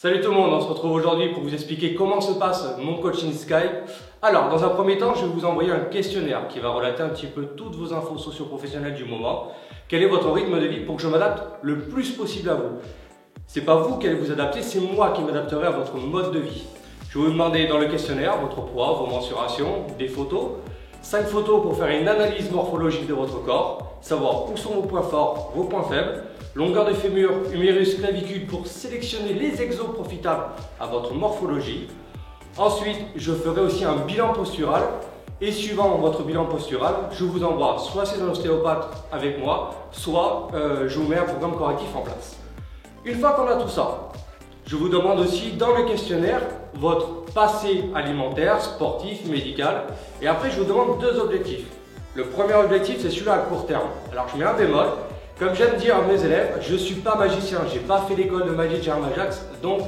Salut tout le monde, on se retrouve aujourd'hui pour vous expliquer comment se passe mon coaching Skype. Alors, dans un premier temps, je vais vous envoyer un questionnaire qui va relater un petit peu toutes vos infos socio-professionnelles du moment. Quel est votre rythme de vie pour que je m'adapte le plus possible à vous. C'est pas vous qui allez vous adapter, c'est moi qui m'adapterai à votre mode de vie. Je vais vous demander dans le questionnaire votre poids, vos mensurations, des photos. 5 photos pour faire une analyse morphologique de votre corps, savoir où sont vos points forts, vos points faibles, longueur de fémur, humérus, clavicule pour sélectionner les exos profitables à votre morphologie. Ensuite, je ferai aussi un bilan postural et suivant votre bilan postural, je vous envoie soit chez un ostéopathe avec moi, soit je vous mets un programme correctif en place. Une fois qu'on a tout ça, je vous demande aussi dans le questionnaire votre passé alimentaire, sportif, médical. Et après, je vous demande 2 objectifs. Le premier objectif, c'est celui-là à court terme. Alors, je mets un bémol. Comme j'aime dire à mes élèves, je ne suis pas magicien. Je n'ai pas fait l'école de magie de Gérard Majax. Donc,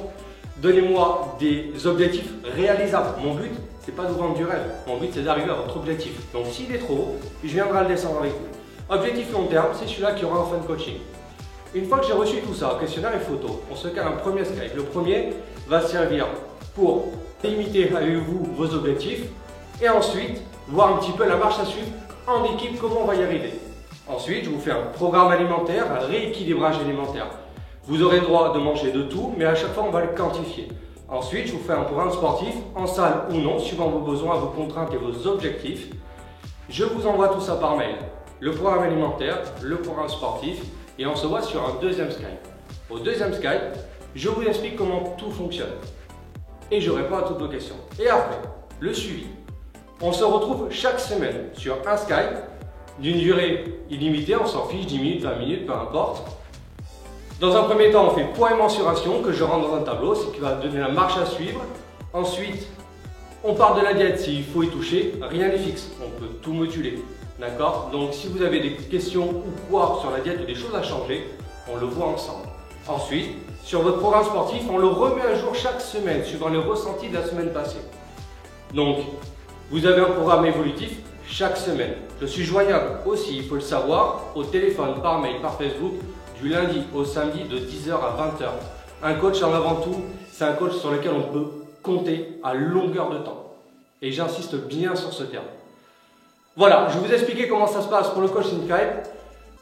donnez-moi des objectifs réalisables. Mon but, ce n'est pas de vous vendre du rêve. Mon but, c'est d'arriver à votre objectif. Donc, s'il est trop haut, je viendrai le descendre avec vous. Objectif long terme, c'est celui-là qui aura en fin de coaching. Une fois que j'ai reçu tout ça, questionnaire et photo, on se cale un premier Skype. Le premier va servir pour limiter avec vous vos objectifs et ensuite voir un petit peu la marche à suivre en équipe, comment on va y arriver. Ensuite, je vous fais un programme alimentaire, un rééquilibrage alimentaire. Vous aurez le droit de manger de tout, mais à chaque fois, on va le quantifier. Ensuite, je vous fais un programme sportif, en salle ou non, suivant vos besoins, vos contraintes et vos objectifs. Je vous envoie tout ça par mail. Le programme alimentaire, le programme sportif, et on se voit sur un deuxième Skype. Au deuxième Skype, je vous explique comment tout fonctionne. Et je réponds à toutes vos questions. Et après, le suivi. On se retrouve chaque semaine sur un Skype d'une durée illimitée, on s'en fiche, 10 minutes, 20 minutes, peu importe. Dans un premier temps, on fait poids et mensuration que je rentre dans un tableau, ce qui va donner la marche à suivre. Ensuite, on parle de la diète, s'il faut y toucher, rien n'est fixe, on peut tout moduler. D'accord? Donc si vous avez des questions ou quoi sur la diète ou des choses à changer, on le voit ensemble. Ensuite, sur votre programme sportif, on le remet à jour chaque semaine, suivant les ressentis de la semaine passée. Donc, vous avez un programme évolutif chaque semaine. Je suis joignable aussi, il faut le savoir, au téléphone, par mail, par Facebook, du lundi au samedi de 10h à 20h. Un coach en avant tout, c'est un coach sur lequel on peut compter à longueur de temps. Et j'insiste bien sur ce terme. Voilà, je vous ai expliqué comment ça se passe pour le coaching Skype.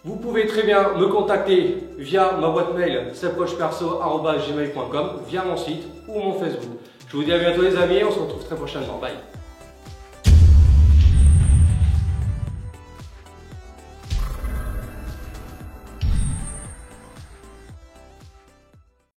Vous pouvez très bien me contacter via ma boîte mail sepcoachperso@gmail.com, via mon site ou mon Facebook. Je vous dis à bientôt les amis, on se retrouve très prochainement. Bye.